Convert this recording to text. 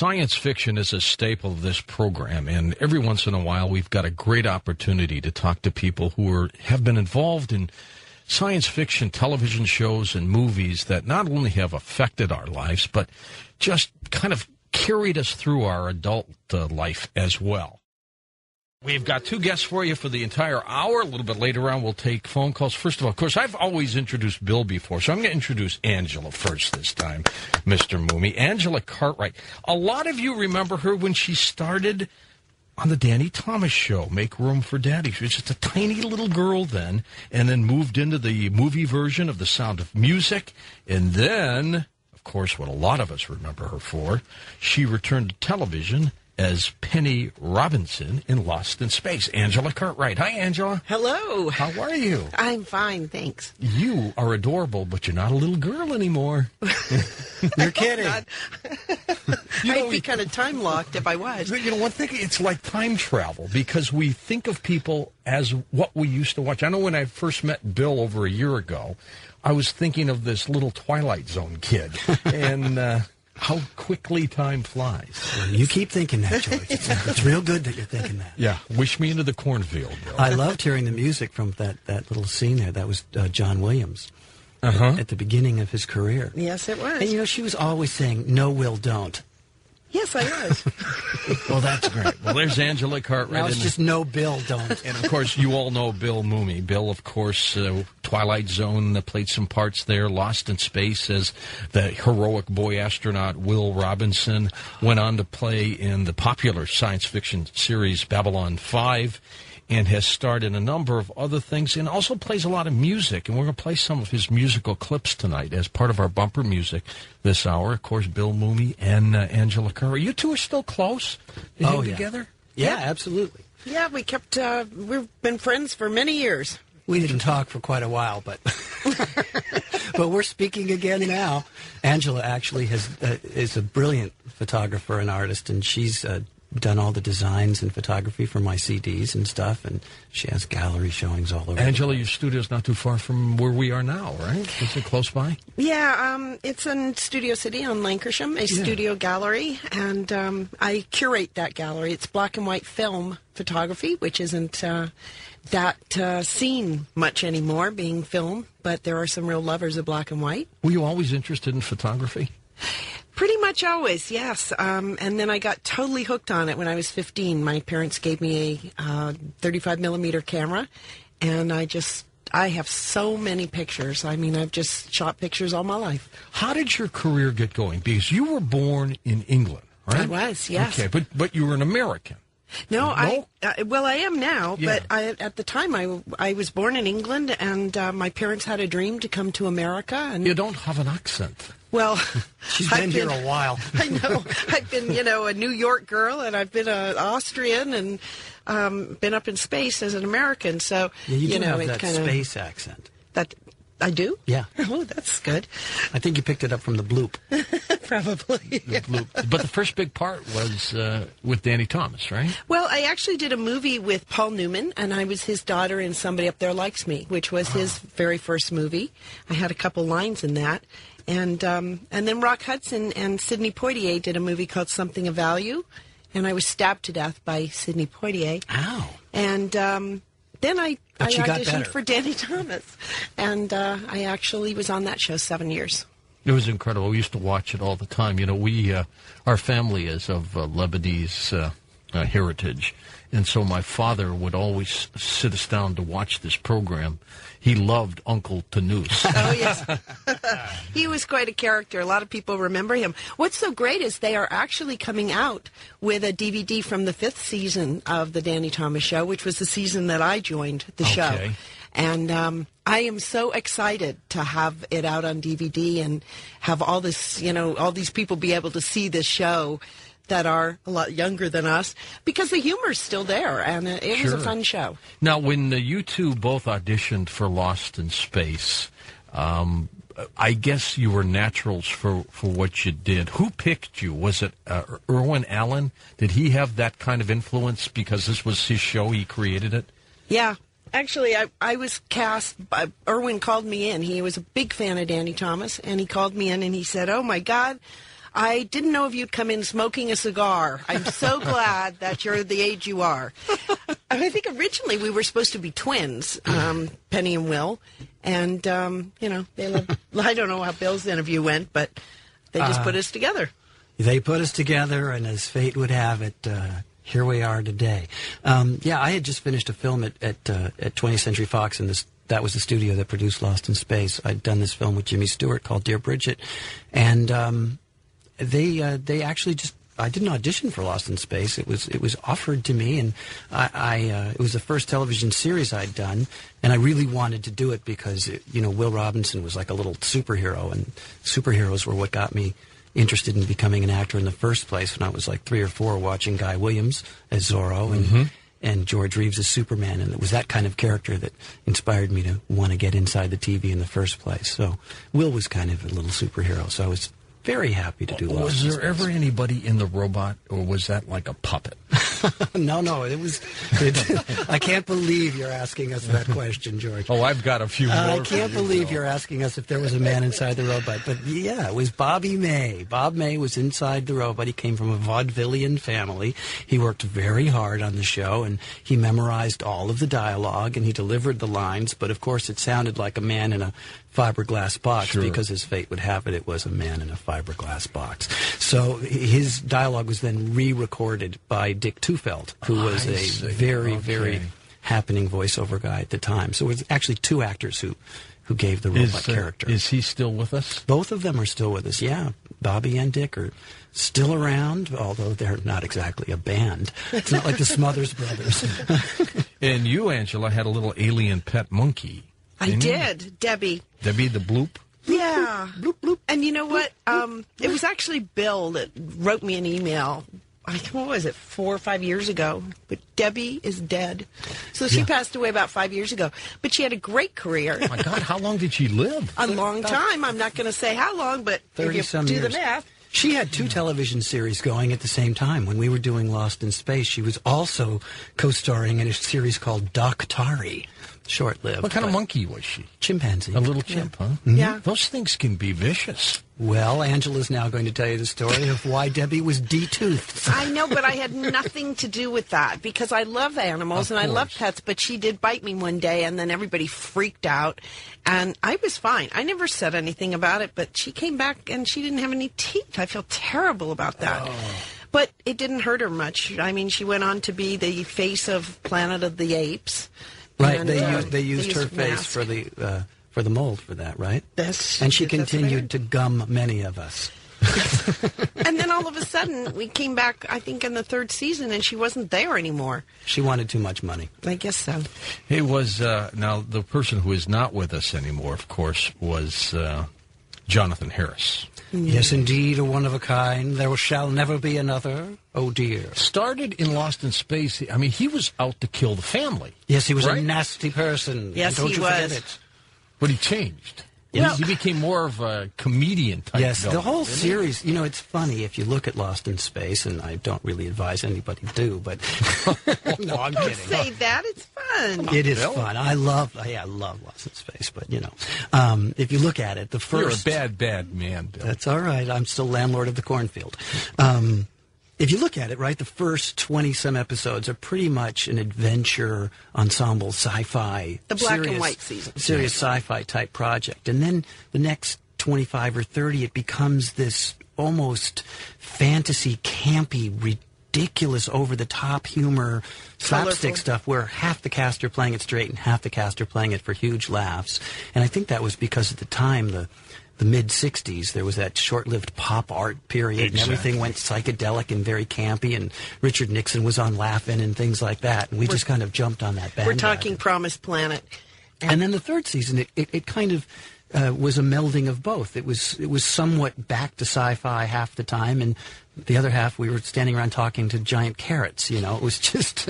Science fiction is a staple of this program, and every once in a while we've got a great opportunity to talk to people who have been involved in science fiction television shows and movies that not only have affected our lives, but just kind of carried us through our adult life as well. We've got two guests for you for the entire hour. A little bit later on, we'll take phone calls. First of all, of course, I've always introduced Bill before, so I'm going to introduce Angela first this time, Mr. Mumy. Angela Cartwright. A lot of you remember her when she started on the Danny Thomas Show, Make Room for Daddy. She was just a tiny little girl then, and then moved into the movie version of The Sound of Music. And then, of course, what a lot of us remember her for, she returned to television as Penny Robinson in Lost in Space. Angela Cartwright. Hi, Angela. Hello. How are you? I'm fine, thanks. You are adorable, but you're not a little girl anymore. You're kidding. I'd be kind of time-locked if I was. You know, one thing, it's like time travel, because we think of people as what we used to watch. I know when I first met Bill over a year ago, I was thinking of this little Twilight Zone kid, and how quickly time flies. You keep thinking that, George. It's real good that you're thinking that. Yeah, wish me into the cornfield, Bill. I loved hearing the music from that little scene there. That was John Williams at the beginning of his career. Yes, it was. And, you know, she was always saying, no, Will, don't. Yes, I was. Well, that's great. Well, there's Angela Cartwright. Now it's just no, Bill, don't. And, of course, you all know Bill Mumy. Bill, of course, Twilight Zone, played some parts there. Lost in Space as the heroic boy astronaut Will Robinson. Went on to play in the popular science fiction series Babylon 5. And has starred in a number of other things, and also plays a lot of music. And we're going to play some of his musical clips tonight as part of our bumper music this hour. Of course, Bill Mumy and Angela Cartwright. You two are still close? Oh, yeah. Together? Yeah, absolutely. Yeah, we've been friends for many years. We didn't talk for quite a while, but but we're speaking again now. Angela actually is a brilliant photographer and artist, and she's done all the designs and photography for my CDs and stuff, and she has gallery showings all over. Angela, your studio's not too far from where we are now, right? Is it close by? Yeah, it's in Studio City on Lancashire, a studio gallery, and I curate that gallery. It's black and white film photography, which isn't that seen much anymore, being film, but there are some real lovers of black and white. Were you always interested in photography? Pretty much always, yes. And then I got totally hooked on it when I was 15. My parents gave me a 35mm camera, and I have so many pictures. I mean, I've just shot pictures all my life. How did your career get going? Because you were born in England, right? I was, yes. Okay, but you were an American. No, No? I am now, Yeah. but at the time I was born in England, and my parents had a dream to come to America. And You don't have an accent. well, She's been here a while. I know. I've been, a New York girl, and I've been an Austrian, and been up in space as an American. So, Yeah, you do have it that kinda, space accent. That I do? Yeah. Oh, that's good. I think you picked it up from the bloop. Probably. But the first big part was with Danny Thomas, right? Well, I actually did a movie with Paul Newman, and I was his daughter in Somebody Up There Likes Me, which was his very first movie. I had a couple lines in that. And then Rock Hudson and Sidney Poitier did a movie called Something of Value, and I was stabbed to death by Sidney Poitier. Ow. And then I auditioned better. for Danny Thomas, and I actually was on that show 7 years. It was incredible. We used to watch it all the time. You know, our family is of Lebanese heritage, and so my father would always sit us down to watch this program. He loved Uncle Tanous. Oh, yes. He was quite a character. A lot of people remember him. What's so great is they are actually coming out with a DVD from the 5th season of The Danny Thomas Show, which was the season that I joined the show. And I am so excited to have it out on DVD and have all this, all these people be able to see this show that are a lot younger than us, because the humor's still there, and it was a fun show. Now, when you two both auditioned for Lost in Space, I guess you were naturals for what you did. Who picked you? Was it Irwin Allen? Did he have that kind of influence because this was his show, he created it? Yeah. Actually, I was cast. Irwin called me in. He was a big fan of Danny Thomas, and he called me in and he said, "Oh my God, I didn't know if you'd come in smoking a cigar. I'm so glad that you're the age you are. I think originally we were supposed to be twins, Penny and Will. And, they lived, I don't know how Bill's interview went, but they just put us together. They put us together, and as fate would have it, here we are today. I had just finished a film at 20th Century Fox, and that was the studio that produced Lost in Space. I'd done this film with Jimmy Stewart called Dear Bridget, and they actually just, I didn't audition for Lost in Space. It was offered to me, and it was the first television series I'd done, and I really wanted to do it because Will Robinson was like a little superhero, and superheroes were what got me interested in becoming an actor in the first place when I was like 3 or 4, watching Guy Williams as Zorro and George Reeves as Superman, and it was that kind of character that inspired me to want to get inside the TV in the first place. So Will was kind of a little superhero, so I was very happy to do Lost in Space. Was there ever anybody in the robot, or was that like a puppet? No, it was. I can't believe you're asking us that question, George. Oh, I've got a few more. I can't believe you're asking us if there was a man inside the robot. But yeah, it was Bobby May. Bob May was inside the robot. He came from a vaudevillian family. He worked very hard on the show, and he memorized all of the dialogue, and he delivered the lines. But of course, it sounded like a man in a fiberglass box, because as fate would have it, it was a man in a fiberglass box. So his dialogue was then re-recorded by Dick Tufeld, who was a very happening voiceover guy at the time. So it was actually 2 actors who gave the robot character. Is he still with us? Both of them are still with us, yeah. Bobby and Dick are still around, although they're not exactly a band. It's not like the Smothers Brothers. And you, Angela, had a little alien pet monkey. I did, Debbie. Debbie the Bloop? Yeah. Bloop, bloop. And you know what? It was actually Bill that wrote me an email. What was it, 4 or 5 years ago? But Debbie is dead. So she passed away about 5 years ago. But she had a great career. Oh, my God, how long did she live? A long time. I'm not going to say how long, but if you do the math. She had 2 television series going at the same time. When we were doing Lost in Space, she was also co-starring in a series called Doc Tari. Short-lived. What kind of monkey was she? Chimpanzee. A little chimp, huh? Yeah. Those things can be vicious. Well, Angela's now going to tell you the story of why Debbie was de-toothed. I know, but I had nothing to do with that because I love animals and I love pets, but she did bite me one day and then everybody freaked out and I was fine. I never said anything about it, but she came back and she didn't have any teeth. I feel terrible about that. Oh. But it didn't hurt her much. I mean, she went on to be the face of Planet of the Apes. Right, and, they used her face for the mold for that, right? And she continued to gum many of us. And then all of a sudden, we came back, I think, in the 3rd season, and she wasn't there anymore. She wanted too much money. I guess so. It was, now, the person who is not with us anymore, of course, was Jonathan Harris. Yes, indeed, a one of a kind. There shall never be another. Oh, dear. Started in Lost in Space. I mean, he was out to kill the family. Yes, he was a nasty person. Yes, don't he you was. forget it. But he changed. He became more of a comedian type. Yes, villain, the whole series, it's funny if you look at Lost in Space, and I don't really advise anybody to, but no, I'm kidding. Don't say that, it's fun. It is fun. I love Lost in Space, but if you look at it, the first... You're a bad man, Bill. That's all right. I'm still landlord of the cornfield. If you look at it, right, the first 20-some episodes are pretty much an adventure ensemble sci-fi. The black and white season. Serious sci-fi type project. And then the next 25 or 30, it becomes this almost fantasy, campy, ridiculous, over-the-top humor, slapstick stuff where half the cast are playing it straight and half the cast are playing it for huge laughs. And I think that was because at the time, the mid-'60s, there was that short-lived pop art period, and everything went psychedelic and very campy, and Richard Nixon was on Laugh-In and things like that, and we just kind of jumped on that bandwagon. We're talking Promised Planet. And then the 3rd season, it kind of was a melding of both. It was somewhat back to sci-fi half the time, and the other half we were standing around talking to giant carrots, It was just...